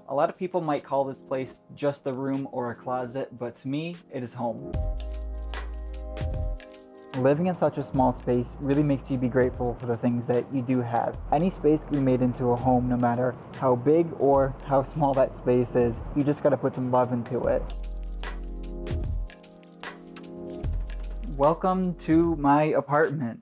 A lot of people might call this place just a room or a closet, but to me, it is home. Living in such a small space really makes you be grateful for the things that you do have. Any space can be made into a home, no matter how big or how small that space is. You just gotta put some love into it. Welcome to my apartment.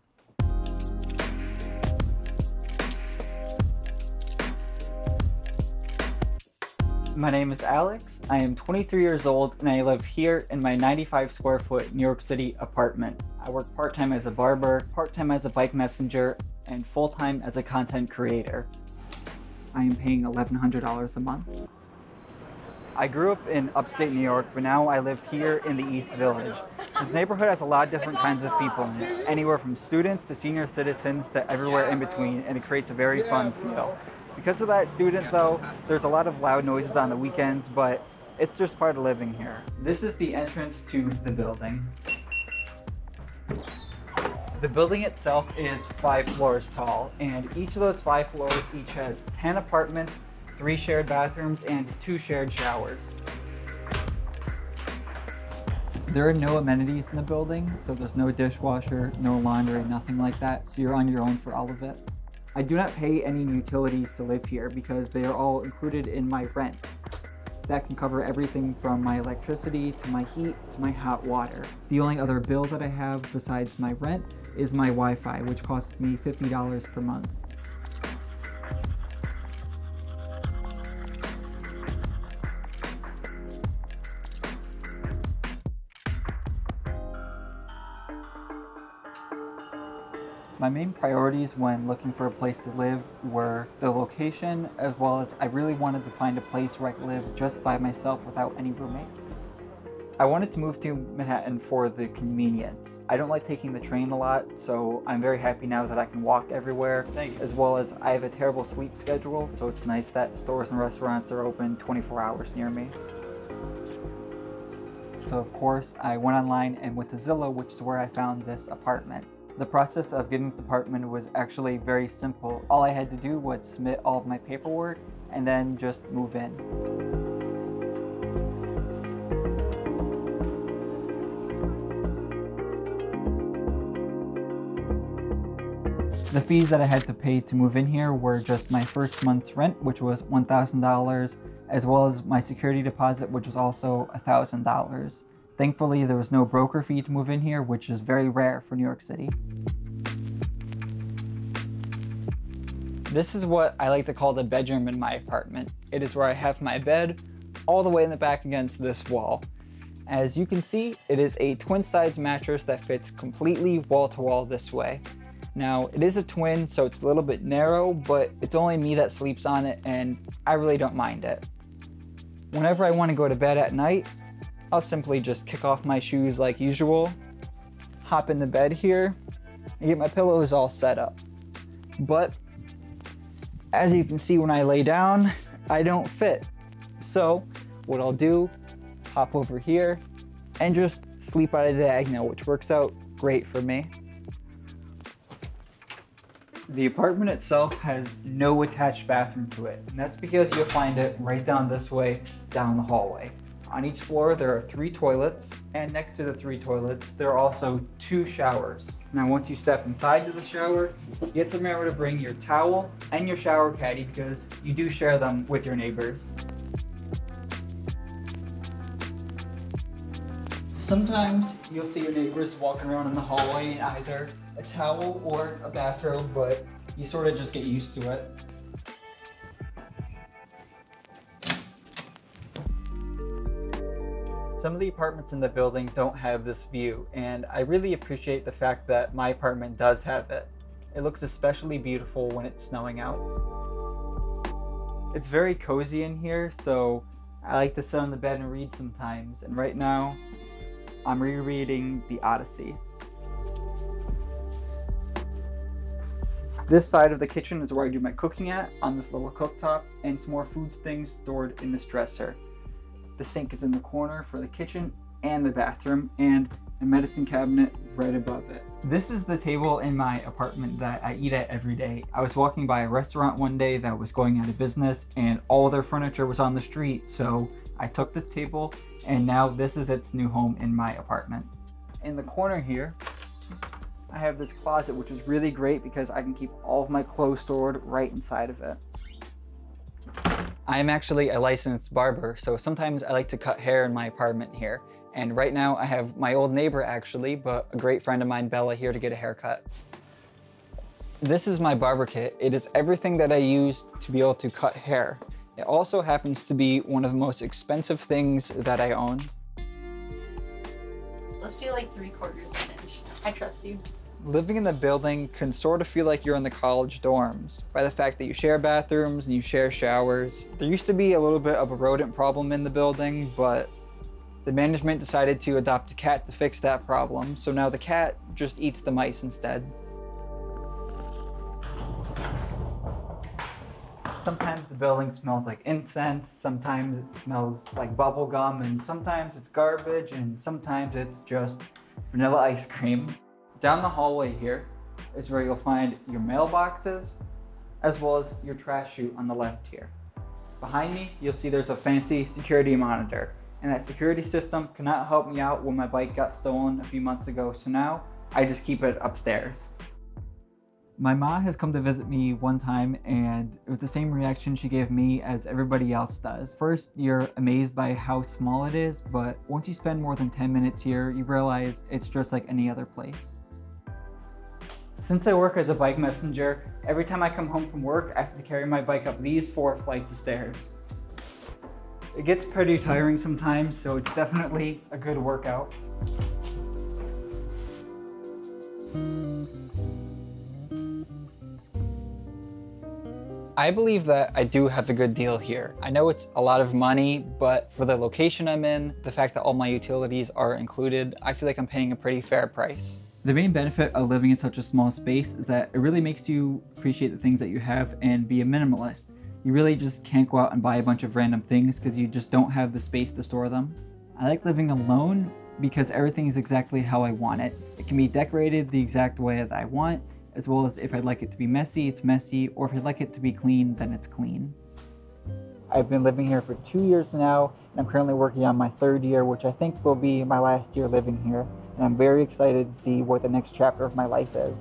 My name is Alex. I am 23 years old and I live here in my 95 square foot New York City apartment. I work part-time as a barber, part-time as a bike messenger, and full-time as a content creator. I am paying $1,100 a month. I grew up in upstate New York, but now I live here in the East Village. This neighborhood has a lot of different kinds of people in it, anywhere from students to senior citizens to everywhere in between, and it creates a very fun feel. Because of that, students though, there's a lot of loud noises on the weekends, but it's just part of living here. This is the entrance to the building. The building itself is 5 floors tall, and each of those 5 floors each has 10 apartments, 3 shared bathrooms, and 2 shared showers. There are no amenities in the building, so there's no dishwasher, no laundry, nothing like that, so you're on your own for all of it. I do not pay any utilities to live here because they are all included in my rent. That can cover everything from my electricity to my heat to my hot water. The only other bill that I have besides my rent is my Wi-Fi, which costs me $50 per month. My main priorities when looking for a place to live were the location, as well as I really wanted to find a place where I could live just by myself without any roommate. I wanted to move to Manhattan for the convenience. I don't like taking the train a lot, so I'm very happy now that I can walk everywhere, as well as I have a terrible sleep schedule, so it's nice that stores and restaurants are open 24 hours near me. So of course, I went online and went to Zillow, which is where I found this apartment. The process of getting this apartment was actually very simple. All I had to do was submit all of my paperwork and then just move in. The fees that I had to pay to move in here were just my first month's rent, which was $1,000, as well as my security deposit, which was also $1,000. Thankfully, there was no broker fee to move in here, which is very rare for New York City. This is what I like to call the bedroom in my apartment. It is where I have my bed all the way in the back against this wall. As you can see, it is a twin-size mattress that fits completely wall-to-wall this way. Now, it is a twin, so it's a little bit narrow, but it's only me that sleeps on it, and I really don't mind it. Whenever I want to go to bed at night, I'll simply just kick off my shoes like usual, hop in the bed here, and get my pillows all set up. But as you can see, when I lay down, I don't fit. So what I'll do, hop over here and just sleep at a diagonal, which works out great for me. The apartment itself has no attached bathroom to it, and that's because you'll find it right down this way, down the hallway. On each floor there are 3 toilets, and next to the 3 toilets there are also 2 showers. Now once you step inside to the shower, you have to remember to bring your towel and your shower caddy because you do share them with your neighbors. Sometimes you'll see your neighbors walking around in the hallway in either a towel or a bathrobe, but you sort of just get used to it. Some of the apartments in the building don't have this view, and I really appreciate the fact that my apartment does have it. It looks especially beautiful when it's snowing out. It's very cozy in here, so I like to sit on the bed and read sometimes, and right now I'm rereading The Odyssey. This side of the kitchen is where I do my cooking at, on this little cooktop, and some more food things stored in this dresser. The sink is in the corner for the kitchen and the bathroom, and and medicine cabinet right above it. This is the table in my apartment that I eat at every day. I was walking by a restaurant one day that was going out of business and all their furniture was on the street, so I took this table and now this is its new home in my apartment. In the corner here, I have this closet, which is really great because I can keep all of my clothes stored right inside of it. I am actually a licensed barber, so sometimes I like to cut hair in my apartment here. And right now I have my old neighbor actually, but a great friend of mine, Bella, here to get a haircut. This is my barber kit. It is everything that I use to be able to cut hair. It also happens to be one of the most expensive things that I own. Let's do like 3/4 of an inch. I trust you. Living in the building can sort of feel like you're in the college dorms by the fact that you share bathrooms and you share showers. There used to be a little bit of a rodent problem in the building, but the management decided to adopt a cat to fix that problem, so now the cat just eats the mice instead. Sometimes the building smells like incense, sometimes it smells like bubble gum, and sometimes it's garbage, and sometimes it's just vanilla ice cream. Down the hallway here is where you'll find your mailboxes, as well as your trash chute on the left here. Behind me, you'll see there's a fancy security monitor, and that security system cannot help me out when my bike got stolen a few months ago, so now I just keep it upstairs. My mom has come to visit me one time, and it was the same reaction she gave me as everybody else does. First, you're amazed by how small it is, but once you spend more than 10 minutes here, you realize it's just like any other place. Since I work as a bike messenger, every time I come home from work, I have to carry my bike up these 4 flights of stairs. It gets pretty tiring sometimes, so it's definitely a good workout. I believe that I do have a good deal here. I know it's a lot of money, but for the location I'm in, the fact that all my utilities are included, I feel like I'm paying a pretty fair price. The main benefit of living in such a small space is that it really makes you appreciate the things that you have and be a minimalist. You really just can't go out and buy a bunch of random things because you just don't have the space to store them. I like living alone because everything is exactly how I want it. It can be decorated the exact way that I want, as well as if I'd like it to be messy, it's messy, or if I'd like it to be clean, then it's clean. I've been living here for 2 years now, and I'm currently working on my 3rd year, which I think will be my last year living here. And I'm very excited to see what the next chapter of my life is.